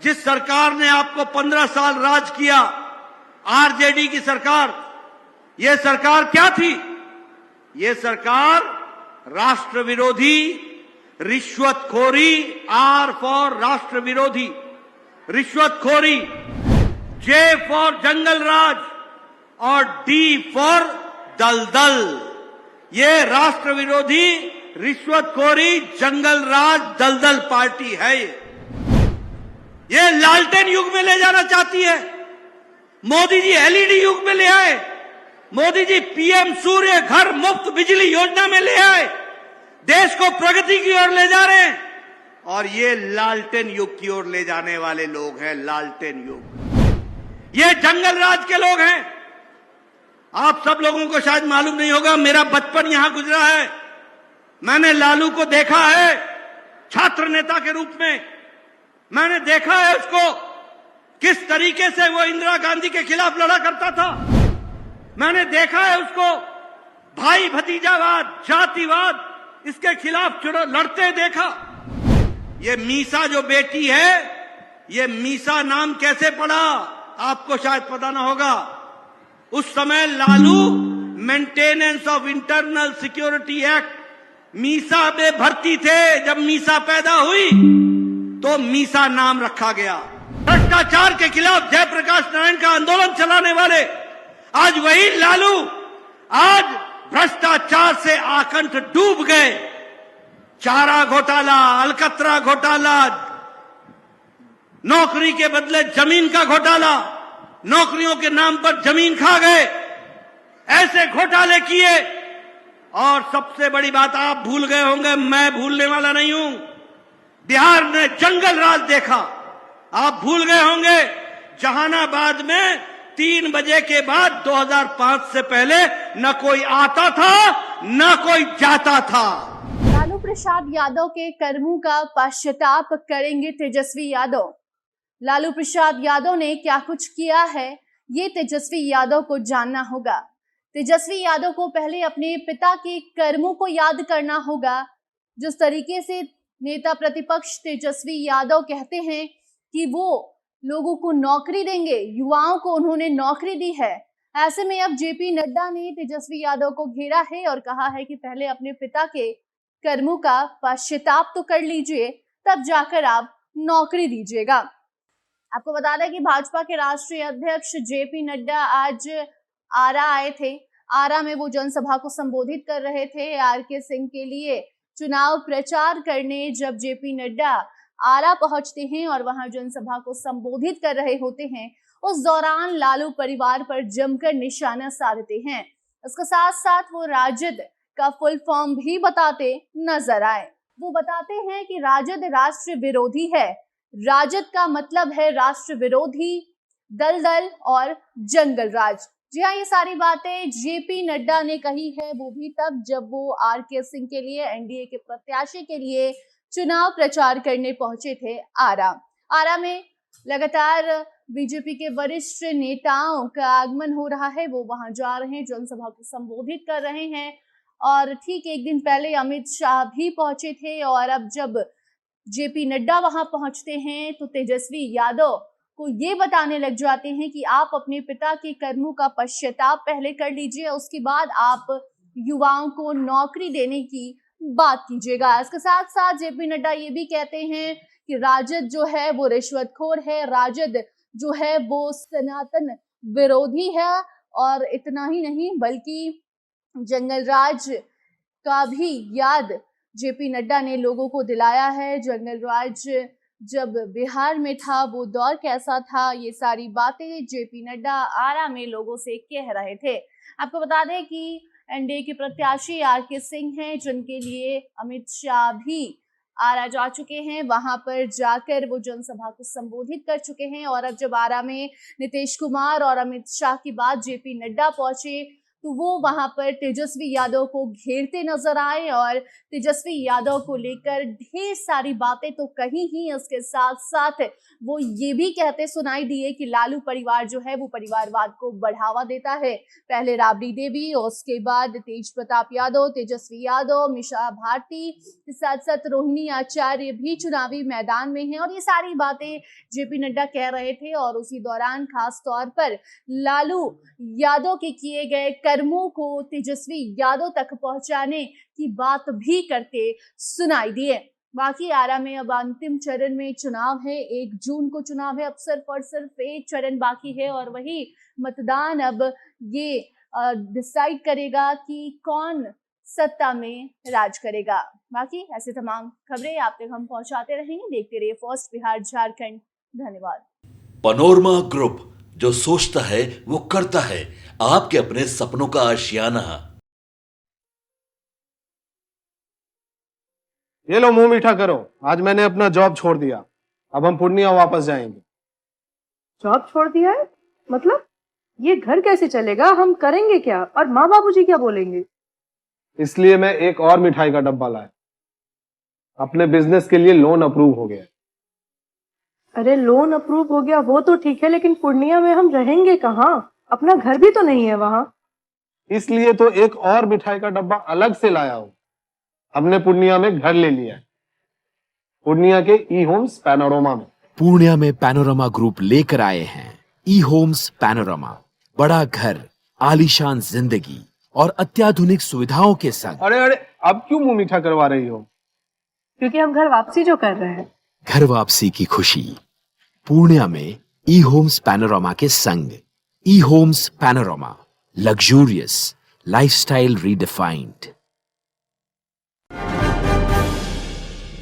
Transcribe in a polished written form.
जिस सरकार ने आपको 15 साल राज किया, आरजेडी की सरकार, यह सरकार क्या थी? यह सरकार राष्ट्र विरोधी, रिश्वतखोरी, आर फॉर राष्ट्र विरोधी, रिश्वतखोरी, जे फॉर जंगल राज और डी फॉर दलदल, ये राष्ट्र विरोधी, रिश्वतखोरी, जंगल राज, दलदल पार्टी है। ये लालटेन युग में ले जाना चाहती है। मोदी जी एलईडी युग में ले आए, मोदी जी पीएम सूर्य घर मुफ्त बिजली योजना में ले आए, देश को प्रगति की ओर ले जा रहे हैं, और ये लालटेन युग की ओर ले जाने वाले लोग हैं। लालटेन युग, ये जंगल राज के लोग हैं। आप सब लोगों को शायद मालूम नहीं होगा, मेरा बचपन यहां गुजरा है। मैंने लालू को देखा है छात्र नेता के रूप में, मैंने देखा है उसको किस तरीके से वो इंदिरा गांधी के खिलाफ लड़ा करता था। मैंने देखा है उसको भाई भतीजावाद, जातिवाद, इसके खिलाफ लड़ते देखा। ये मीसा जो बेटी है, ये मीसा नाम कैसे पड़ा आपको शायद पता ना होगा। उस समय Lalu maintenance of internal security act Misa में भर्ती थे। जब मीसा पैदा हुई तो मीसा नाम रखा गया। भ्रष्टाचार के खिलाफ जयप्रकाश नारायण का आंदोलन चलाने वाले आज वही लालू आज भ्रष्टाचार से आकंठ डूब गए। चारा घोटाला, अलकतरा घोटाला, नौकरी के बदले जमीन का घोटाला, नौकरियों के नाम पर जमीन खा गए, ऐसे घोटाले किए। और सबसे बड़ी बात आप भूल गए होंगे, मैं भूलने वाला नहीं हूं, बिहार ने जंगल राज देखा। आप भूल गए होंगे जहानाबाद में 3 बजे के बाद 2005 से पहले न कोई आता था न कोई जाता था। लालू प्रसाद यादव के कर्मों का पश्चाताप करेंगे तेजस्वी यादव। लालू प्रसाद यादव ने क्या कुछ किया है, ये तेजस्वी यादव को जानना होगा। तेजस्वी यादव को पहले अपने पिता के कर्मों को याद करना होगा। जिस तरीके से नेता प्रतिपक्ष तेजस्वी यादव कहते हैं कि वो लोगों को नौकरी देंगे, युवाओं को उन्होंने नौकरी दी है, ऐसे में अब जेपी नड्डा ने तेजस्वी यादव को घेरा है और कहा है कि पहले अपने पिता के कर्मों का पश्चाताप तो कर लीजिए, तब जाकर आप नौकरी दीजिएगा। आपको बता दें कि भाजपा के राष्ट्रीय अध्यक्ष जेपी नड्डा आज आरा आए थे। आरा में वो जनसभा को संबोधित कर रहे थे। आरके सिंह के लिए चुनाव प्रचार करने जब जेपी नड्डा आरा पहुंचते हैं और वहां जनसभा को संबोधित कर रहे होते हैं, उस दौरान लालू परिवार पर जमकर निशाना साधते हैं। इसके साथ साथ वो राजद का फुल फॉर्म भी बताते नजर आए। वो बताते हैं कि राजद राष्ट्र विरोधी है। राजद का मतलब है राष्ट्र विरोधी, दलदल और जंगल राज। जी हाँ, ये सारी बातें जेपी नड्डा ने कही है, वो भी तब जब वो आरके सिंह के लिए, एनडीए के प्रत्याशी के लिए चुनाव प्रचार करने पहुंचे थे आरा। आरा में लगातार बीजेपी के वरिष्ठ नेताओं का आगमन हो रहा है। वो वहां जा रहे हैं, जनसभा को संबोधित कर रहे हैं। और ठीक एक दिन पहले अमित शाह भी पहुंचे थे। और अब जब जेपी नड्डा वहां पहुंचते हैं तो तेजस्वी यादव को ये बताने लग जाते हैं कि आप अपने पिता के कर्मों का पश्चाताप पहले कर लीजिए, उसके बाद आप युवाओं को नौकरी देने की बात कीजिएगा। इसके साथ साथ जेपी नड्डा ये भी कहते हैं कि राजद जो है वो रिश्वतखोर है, राजद जो है वो सनातन विरोधी है। और इतना ही नहीं बल्कि जंगल राज का भी याद जेपी नड्डा ने लोगों को दिलाया है। जंगल राज जब बिहार में था वो दौर कैसा था, ये सारी बातें जेपी नड्डा आरा में लोगों से कह रहे थे। आपको बता दें कि एनडीए के प्रत्याशी आरके सिंह हैं, जिनके लिए अमित शाह भी आरा जा चुके हैं। वहां पर जाकर वो जनसभा को संबोधित कर चुके हैं। और अब जब आरा में नीतीश कुमार और अमित शाह के बाद जेपी नड्डा पहुंचे तो वो वहां पर तेजस्वी यादव को घेरते नजर आए और तेजस्वी यादव को लेकर ढेर सारी बातें तो कही ही, इसके साथ साथ वो ये भी कहते सुनाई दिए कि लालू परिवार जो है वो परिवारवाद को बढ़ावा देता है। पहले राबड़ी देवी, उसके बाद तेज प्रताप यादव, तेजस्वी यादव, मीसा भारती के साथ साथ रोहिणी आचार्य भी चुनावी मैदान में हैं और ये सारी बातें जेपी नड्डा कह रहे थे। और उसी दौरान खास तौर पर लालू यादव के किए गए कर्मों को तेजस्वी यादव तक पहुंचाने की बात भी करते सुनाई दिए। बाकी आरा में अब अंतिम चरण में चुनाव है, 1 जून को चुनाव है, अब सिर्फ और सिर्फ एक चरण बाकी है और वही मतदान अब ये डिसाइड करेगा कि कौन सत्ता में राज करेगा। बाकी ऐसे तमाम खबरें आप तक हम पहुंचाते रहेंगे। देखते रहिए फर्स्ट बिहार झारखंड। धन्यवाद। पनोरमा ग्रुप, जो सोचता है वो करता है, आपके अपने सपनों का आशियाना। ये लो मुंह मीठा करो, आज मैंने अपना जॉब छोड़ दिया, अब हम पूर्णिया वापस जाएंगे। जॉब छोड़ दिया है? मतलब ये घर कैसे चलेगा? हम करेंगे क्या? और माँ बाबूजी क्या बोलेंगे? इसलिए मैं एक और मिठाई का डब्बा लाया। अपने बिजनेस के लिए लोन अप्रूव हो गया। अरे लोन अप्रूव हो गया वो तो ठीक है, लेकिन पूर्णिया में हम रहेंगे कहाँ? अपना घर भी तो नहीं है वहाँ। इसलिए तो एक और मिठाई का डब्बा अलग से लाया हूँ। हमने पूर्णिया में घर ले लिया है, पूर्णिया के ई होम्स पैनोरमा में। पूर्णिया में पैनोरमा ग्रुप लेकर आए हैं ई होम्स पैनोरमा। बड़ा घर, आलीशान जिंदगी और अत्याधुनिक सुविधाओं के संग। अरे अरे, अब क्यों मुंह मीठा करवा रही हो? क्योंकि हम घर वापसी जो कर रहे हैं। घर वापसी की खुशी पूर्णिया में ई होम्स पैनोरमा के संग। E homes panorama, luxurious lifestyle redefined.